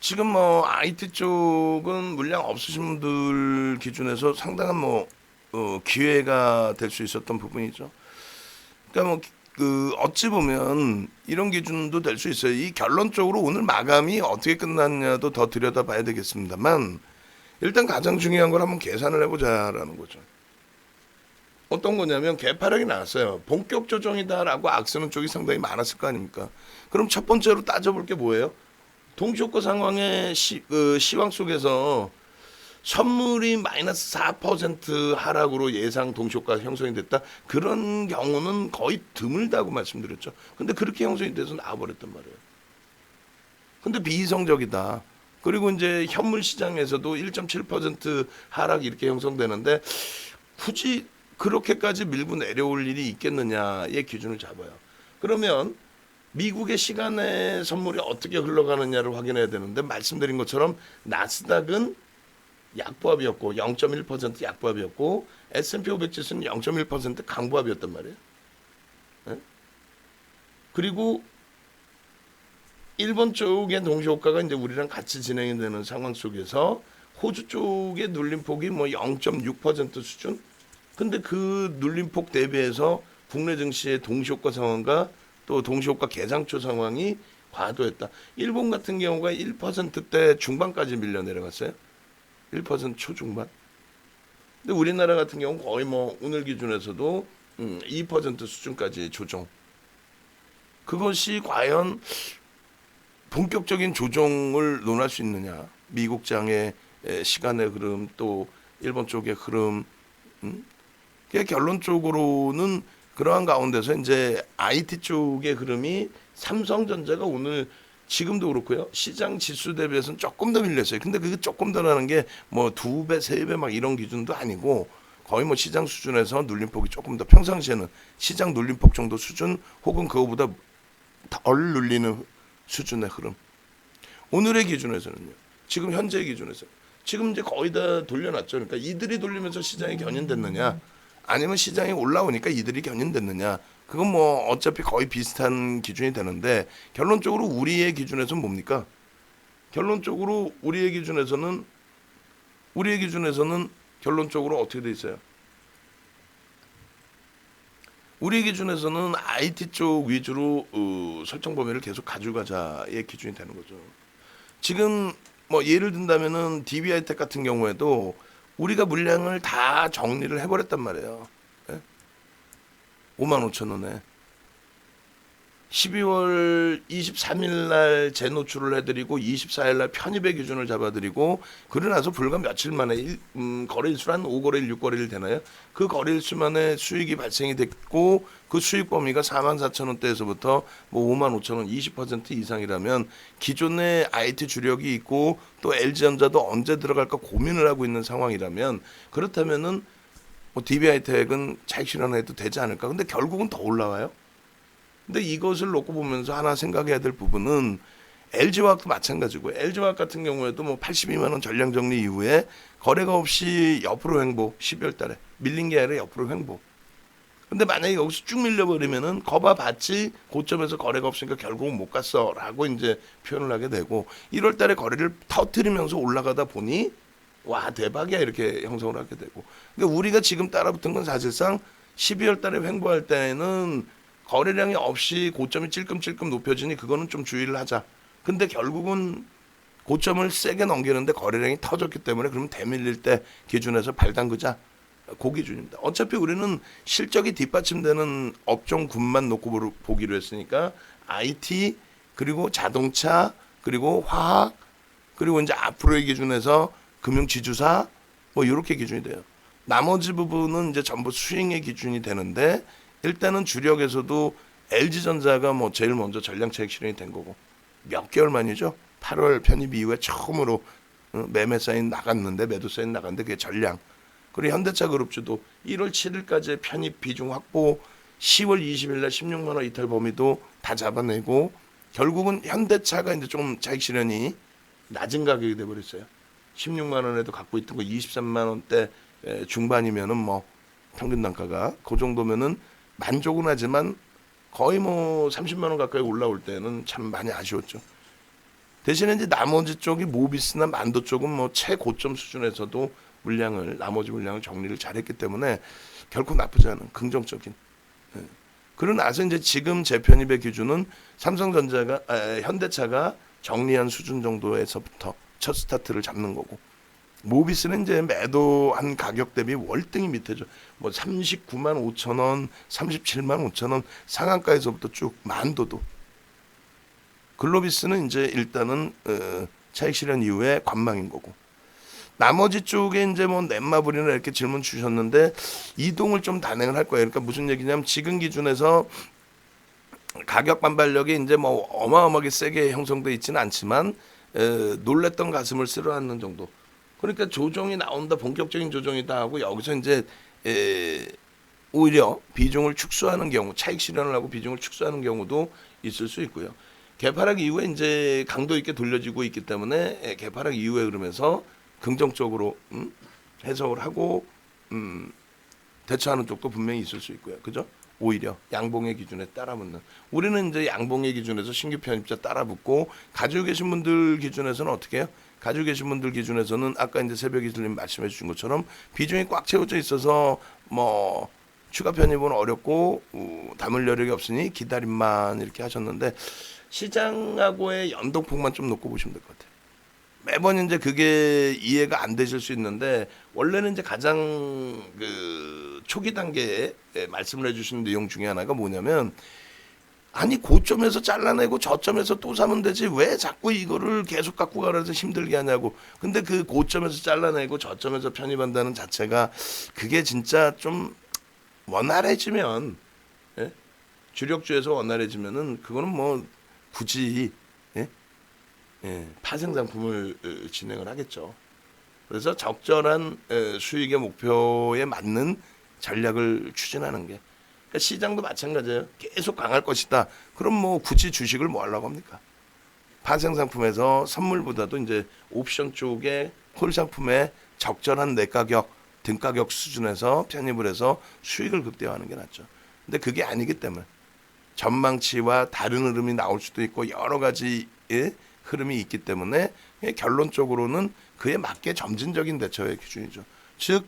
지금 뭐 IT 쪽은 물량 없으신 분들 기준에서 상당한 기회가 될 수 있었던 부분이죠. 그러니까 어찌 보면 이런 기준도 될 수 있어요. 이 결론적으로 오늘 마감이 어떻게 끝났냐도 더 들여다봐야 되겠습니다만 일단 가장 중요한 걸 한번 계산을 해보자라는 거죠. 어떤 거냐면 개파력이 나왔어요. 본격 조정이다라고 악쓰는 쪽이 상당히 많았을 거 아닙니까? 그럼 첫 번째로 따져볼 게 뭐예요? 동시효과 상황의 시황 속에서 선물이 마이너스 4% 하락으로 예상 동시효과가 형성이 됐다. 그런 경우는 거의 드물다고 말씀드렸죠. 근데 그렇게 형성이 돼서 나와버렸단 말이에요. 근데 비이성적이다. 그리고 이제 현물 시장에서도 1.7% 하락 이렇게 형성되는데 굳이 그렇게까지 밀고 내려올 일이 있겠느냐의 기준을 잡아요. 그러면 미국의 시간의 선물이 어떻게 흘러가느냐를 확인해야 되는데 말씀드린 것처럼 나스닥은 약보합이었고 0.1% 약보합이었고 S&P 500 지수는 0.1% 강보합이었단 말이에요. 네? 그리고 일본 쪽의 동시효과가 이제 우리랑 같이 진행이 되는 상황 속에서 호주 쪽의 눌림폭이 뭐 0.6% 수준. 근데 그 눌림폭 대비해서 국내 증시의 동시효과 상황과 또 동시효과 계상초 상황이 과도했다. 일본 같은 경우가 1%대 중반까지 밀려 내려갔어요. 1% 초중반. 근데 우리나라 같은 경우는 거의 뭐 오늘 기준에서도 2% 수준까지 조정. 그것이 과연 본격적인 조정을 논할 수 있느냐. 미국장의 시간의 흐름 또 일본 쪽의 흐름. 결론적으로는 그러한 가운데서 이제 IT 쪽의 흐름이 삼성전자가 오늘 지금도 그렇고요. 시장 지수 대비해서는 조금 더 밀렸어요. 근데 그게 조금 더라는 게 뭐 2배, 3배 막 이런 기준도 아니고 거의 뭐 시장 수준에서 눌림폭이 조금 더 평상시에는 시장 눌림폭 정도 수준 혹은 그거보다 덜 눌리는 수준의 흐름. 오늘의 기준에서는요. 지금 현재의 기준에서 지금 이제 거의 다 돌려놨죠. 그러니까 이들이 돌리면서 시장이 견인됐느냐 아니면 시장이 올라오니까 이들이 견인됐느냐. 그건 뭐 어차피 거의 비슷한 기준이 되는데 결론적으로 우리의 기준에서는 뭡니까? 결론적으로 우리의 기준에서는 결론적으로 어떻게 돼 있어요? 우리 기준에서는 IT 쪽 위주로 설정 범위를 계속 가져가자의 기준이 되는 거죠. 지금 뭐 예를 든다면은 DB하이텍 같은 경우에도 우리가 물량을 다 정리를 해버렸단 말이에요. 55,000원에 12월 23일 날 재노출을 해드리고 24일 날 편입의 기준을 잡아드리고 그러고 나서 불과 며칠 만에 거래일수 한 5거래일 6거래일 되나요? 그 거래일수 만에 수익이 발생이 됐고 그 수익 범위가 44,000원대에서부터 뭐 55,000원 20% 이상이라면 기존의 IT 주력이 있고 또 LG전자도 언제 들어갈까 고민을 하고 있는 상황이라면 그렇다면은 뭐 DB하이텍은 차익 실현해도 되지 않을까? 근데 결국은 더 올라와요. 근데 이것을 놓고 보면서 하나 생각해야 될 부분은 LG화학도 마찬가지고 LG화학 같은 경우에도 뭐 82만 원 전량 정리 이후에 거래가 없이 옆으로 횡보 12월 달에 밀린 게 아니라 옆으로 횡보. 근데 만약에 여기서 쭉 밀려버리면은 거봐 봤지 고점에서 거래가 없으니까 결국은 못 갔어라고 이제 표현을 하게 되고 1월 달에 거래를 터트리면서 올라가다 보니 와 대박이야 이렇게 형성을 하게 되고 그러니까 우리가 지금 따라붙은 건 사실상 12월 달에 횡보할 때는 거래량이 없이 고점이 찔끔찔끔 높여지니 그거는 좀 주의를 하자. 근데 결국은 고점을 세게 넘기는데 거래량이 터졌기 때문에 그러면 대밀릴 때 기준에서 발 담그자. 그 기준입니다. 어차피 우리는 실적이 뒷받침되는 업종군만 놓고 보기로 했으니까 IT 그리고 자동차 그리고 화학 그리고 이제 앞으로의 기준에서 금융지주사 뭐 이렇게 기준이 돼요. 나머지 부분은 이제 전부 수익의 기준이 되는데 일단은 주력에서도 LG전자가 뭐 제일 먼저 전량 차익 실현이 된 거고 몇 개월 만이죠. 8월 편입 이후에 처음으로 매매 사인 나갔는데 매도 사인 나갔는데 그게 전량. 그리고 현대차 그룹주도 1월 7일까지 편입 비중 확보 10월 20일 날 16만 원 이탈 범위도 다 잡아내고 결국은 현대차가 이제 좀 차익 실현이 낮은 가격이 돼 버렸어요. 16만 원에도 갖고 있던 거 23만 원대 중반이면은 뭐 평균 단가가 그 정도면은 만족은 하지만 거의 뭐 30만 원 가까이 올라올 때는 참 많이 아쉬웠죠. 대신에 이제 나머지 쪽이 모비스나 만도 쪽은 뭐 최고점 수준에서도 나머지 물량을 정리를 잘했기 때문에 결코 나쁘지 않은 긍정적인. 예. 그러고 나서 이제 지금 재편입의 기준은 현대차가 정리한 수준 정도에서부터 첫 스타트를 잡는 거고, 모비스는 이제 매도한 가격 대비 월등히 밑에죠. 뭐 39만 5천 원, 37만 5천 원 상한가에서부터 쭉 만도도. 글로비스는 이제 일단은 차익 실현 이후에 관망인 거고. 나머지 쪽에 이제 뭐 넷마블이나 이렇게 질문 주셨는데 이동을 좀 단행을 할 거예요. 그러니까 무슨 얘기냐면 지금 기준에서 가격 반발력이 이제 뭐 어마어마하게 세게 형성돼 있지는 않지만 놀랬던 가슴을 쓸어안는 정도. 그러니까 조정이 나온다, 본격적인 조정이다 하고 여기서 이제 오히려 비중을 축소하는 경우, 차익 실현을 하고 비중을 축소하는 경우도 있을 수 있고요. 개파락 이후에 이제 강도 있게 돌려지고 있기 때문에 개파락 이후에 그러면서 긍정적으로 해석을 하고 대처하는 쪽도 분명히 있을 수 있고요. 그죠? 오히려 양봉의 기준에 따라붙는. 우리는 이제 양봉의 기준에서 신규 편입자 따라붙고, 가지고 계신 분들 기준에서는 어떻게 해요? 가지고 계신 분들 기준에서는 아까 이제 새벽 이슬님 말씀해 주신 것처럼 비중이 꽉 채워져 있어서 뭐 추가 편입은 어렵고 담을 여력이 없으니 기다림만 이렇게 하셨는데, 시장하고의 연동폭만 좀 놓고 보시면 될 것 같아요. 매번 이제 그게 이해가 안 되실 수 있는데, 원래는 이제 가장 그 초기 단계에 말씀을 해주신 내용 중에 하나가 뭐냐면, 아니 고점에서 잘라내고 저점에서 또 사면 되지 왜 자꾸 이거를 계속 갖고 가라서 힘들게 하냐고. 근데 그 고점에서 잘라내고 저점에서 편입한다는 자체가 그게 진짜 좀 원활해지면, 예? 주력주에서 원활해지면은 그거는 뭐 굳이 파생 상품을 진행을 하겠죠. 그래서 적절한 수익의 목표에 맞는 전략을 추진하는 게, 그러니까 시장도 마찬가지예요. 계속 강할 것이다. 그럼 뭐 굳이 주식을 뭐 하려고 합니까? 파생 상품에서 선물보다도 이제 옵션 쪽에 콜 상품에 적절한 내가격, 등가격 수준에서 편입을 해서 수익을 극대화하는 게 낫죠. 근데 그게 아니기 때문에 전망치와 다른 흐름이 나올 수도 있고 여러 가지 흐름이 있기 때문에 결론적으로는 그에 맞게 점진적인 대처의 기준이죠. 즉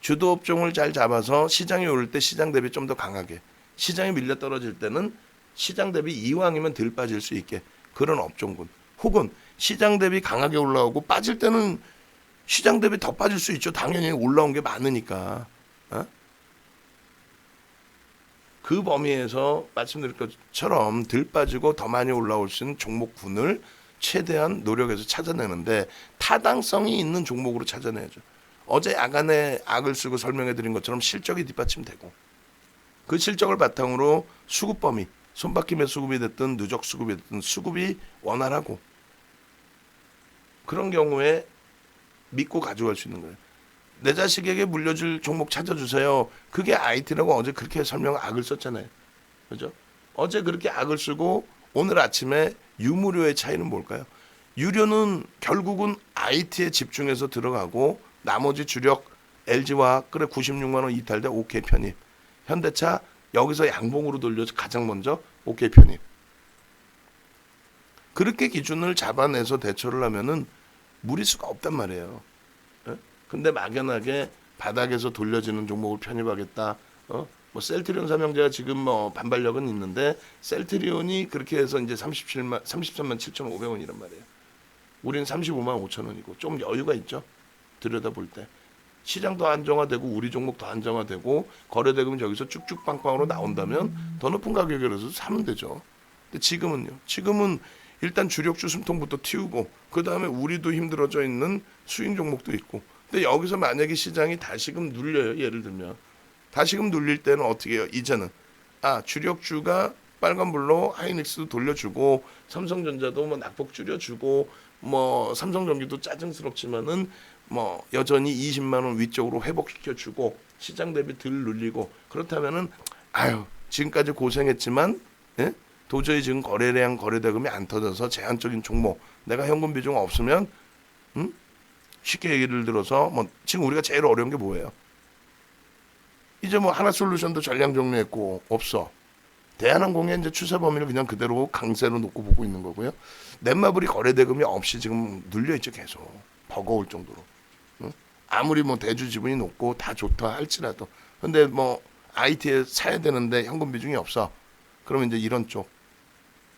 주도 업종을 잘 잡아서 시장이 오를 때 시장 대비 좀 더 강하게, 시장이 밀려 떨어질 때는 시장 대비 이왕이면 덜 빠질 수 있게 그런 업종군, 혹은 시장 대비 강하게 올라오고 빠질 때는 시장 대비 더 빠질 수 있죠. 당연히 올라온 게 많으니까. 그 범위에서 말씀드린 것처럼 덜 빠지고 더 많이 올라올 수 있는 종목군을 최대한 노력해서 찾아내는데, 타당성이 있는 종목으로 찾아내야죠. 어제 야간에 악을 쓰고 설명해드린 것처럼 실적이 뒷받침되고, 그 실적을 바탕으로 수급 범위, 손바뀜의 수급이 됐든 누적 수급이 됐든 수급이 원활하고, 그런 경우에 믿고 가져갈 수 있는 거예요. 내 자식에게 물려줄 종목 찾아주세요. 그게 IT라고 어제 그렇게 악을 썼잖아요. 그죠? 어제 그렇게 악을 쓰고 오늘 아침에 유무료의 차이는 뭘까요? 유료는 결국은 IT에 집중해서 들어가고, 나머지 주력 LG화학 그래 96만 원 이탈돼 OK 편입. 현대차 여기서 양봉으로 돌려서 가장 먼저 OK 편입. 그렇게 기준을 잡아내서 대처를 하면은 무리수가 없단 말이에요. 근데 막연하게 바닥에서 돌려지는 종목을 편입하겠다. 뭐 셀트리온 삼형제가 지금 뭐 반발력은 있는데, 셀트리온이 그렇게 해서 이제 33만 7,500원이란 말이에요. 우리는 35만 5천 원이고 좀 여유가 있죠. 들여다볼 때 시장도 안정화되고 우리 종목도 안정화되고 거래대금이 저기서 쭉쭉 빵빵으로 나온다면 더 높은 가격이라서 사면 되죠. 근데 지금은 일단 주력주 숨통부터 틔우고, 그 다음에 우리도 힘들어져 있는 수익 종목도 있고. 근데 여기서 만약에 시장이 다시금 눌려요. 예를 들면 다시금 눌릴 때는 어떻게 해요? 이제는 주력주가 빨간불로 하이닉스도 돌려주고, 삼성전자도 뭐 낙폭 줄여주고, 뭐 삼성전기도 짜증스럽지만은 뭐 여전히 20만 원 위쪽으로 회복시켜주고, 시장 대비 덜 눌리고, 그렇다면은 지금까지 고생했지만 도저히 지금 거래량 거래대금이 안 터져서 제한적인 종목, 내가 현금 비중 없으면 쉽게 얘기를 들어서 뭐 지금 우리가 제일 어려운 게 뭐예요? 이제 뭐 하나솔루션도 전량 종료했고 없어. 대한항공의 이제 추세 범위를 그냥 그대로 강세로 놓고 보고 있는 거고요. 넷마블이 거래 대금이 없이 지금 눌려 있죠, 계속. 버거울 정도로. 응? 아무리 뭐 대주 지분이 높고 다 좋다 할지라도, 근데 뭐 IT에 사야 되는데 현금 비중이 없어. 그러면 이제 이런 쪽.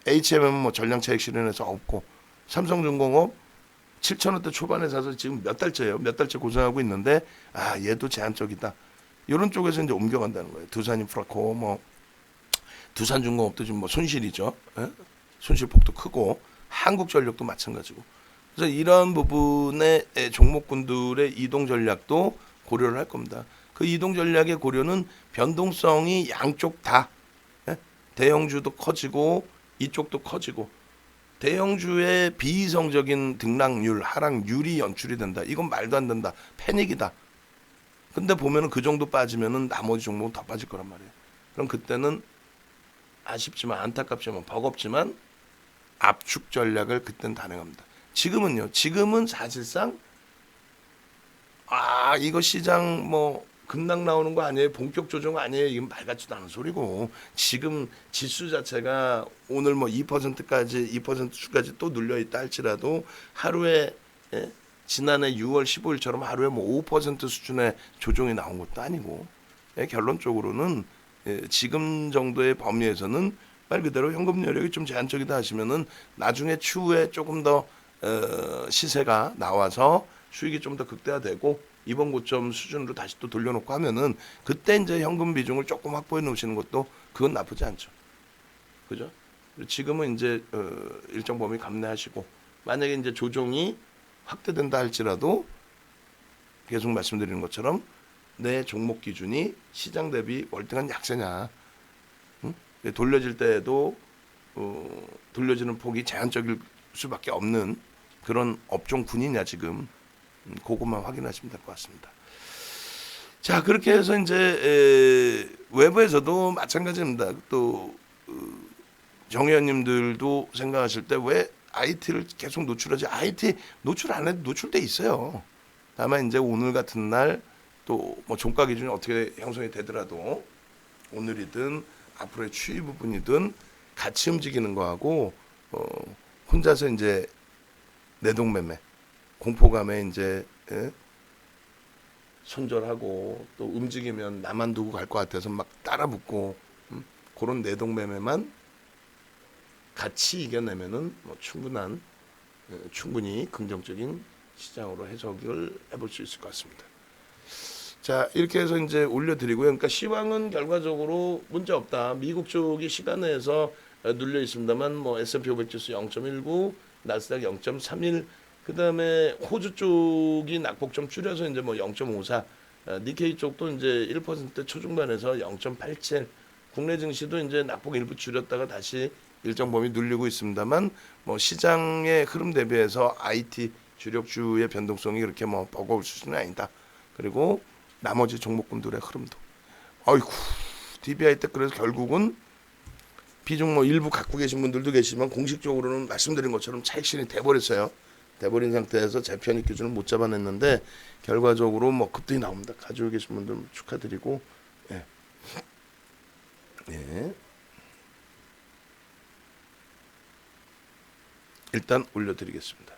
HM은 뭐 전량 차익 실현해서 없고, 삼성중공업 7,000원대 초반에 사서 지금 몇 달째예요. 몇 달째 고생하고 있는데, 아, 얘도 제한적이다. 이런 쪽에서 이제 옮겨간다는 거예요. 두산인프라코, 뭐 두산중공업도 지금 뭐 손실이죠. 예? 손실폭도 크고, 한국전력도 마찬가지고. 그래서 이런 부분의 종목군들의 이동 전략도 고려를 할 겁니다. 그 이동 전략의 고려는 변동성이 양쪽 다, 예? 대형주도 커지고 이쪽도 커지고, 대형주의 비이성적인 등락률, 하락률이 연출이 된다. 이건 말도 안 된다. 패닉이다. 근데 보면은 그 정도 빠지면은 나머지 종목은 더 빠질 거란 말이에요. 그럼 그때는 아쉽지만, 안타깝지만, 버겁지만 압축 전략을 그때는 단행합니다. 지금은요. 지금은 사실상 이거 시장 뭐 급락 나오는 거 아니에요? 본격 조정 아니에요? 이건 말 같지도 않은 소리고, 지금 지수 자체가 오늘 뭐 2%까지 2%까지 또 눌려 있다 할지라도 하루에, 예? 지난해 6월 15일처럼 하루에 뭐 5% 수준의 조정이 나온 것도 아니고, 예? 결론적으로는, 예, 지금 정도의 범위에서는 말 그대로 현금 여력이 좀 제한적이다 하시면은 나중에 추후에 조금 더 시세가 나와서 수익이 좀 더 극대화되고 이번 고점 수준으로 다시 또 돌려놓고 하면은 그때 이제 현금 비중을 조금 확보해 놓으시는 것도 그건 나쁘지 않죠. 그죠? 지금은 이제 일정 범위 감내하시고, 만약에 이제 조정이 확대된다 할지라도 계속 말씀드리는 것처럼 내 종목 기준이 시장 대비 월등한 약세냐, 응? 돌려질 때에도 돌려지는 폭이 제한적일 수밖에 없는 그런 업종군이냐 지금, 그것만 확인하시면 될 것 같습니다. 자, 그렇게 해서 이제 외부에서도 마찬가지입니다. 또 정의원님들도 생각하실 때 왜 IT를 계속 노출하지? IT 노출 안 해도 노출돼 있어요. 다만 이제 오늘 같은 날 또 뭐 종가 기준이 어떻게 형성이 되더라도 오늘이든 앞으로의 추이 부분이든 같이 움직이는 거하고, 혼자서 이제 내동매매 공포감에 이제, 예? 손절하고 또 움직이면 나만 두고 갈 것 같아서 막 따라붙고, 그런 내동매매만 같이 이겨내면은 뭐 충분히 긍정적인 시장으로 해석을 해볼 수 있을 것 같습니다. 자, 이렇게 해서 이제 올려드리고요. 그러니까 시황은 결과적으로 문제 없다. 미국 쪽이 시간에서 눌려 있습니다만, 뭐 S&P 500 지수 0.19, 나스닥 0.31, 그 다음에 호주 쪽이 낙폭 좀 줄여서 이제 뭐 0.54, 니케이 쪽도 이제 1% 초중반에서 0.87, 국내 증시도 이제 낙폭 일부 줄였다가 다시 일정 범위 눌리고 있습니다만, 뭐 시장의 흐름 대비해서 IT 주력주의 변동성이 그렇게 뭐 버거울 수준은 아니다. 그리고 나머지 종목군들의 흐름도, 아이고, DBI 때 그래서 결국은 비중 뭐 일부 갖고 계신 분들도 계시지만 공식적으로는 말씀드린 것처럼 차익 실현이 돼버렸어요. 돼버린 상태에서 제 편입 기준을 못 잡아냈는데 결과적으로 뭐 급등이 나옵니다. 가지고 계신 분들 축하드리고, 예. 예. 일단 올려드리겠습니다.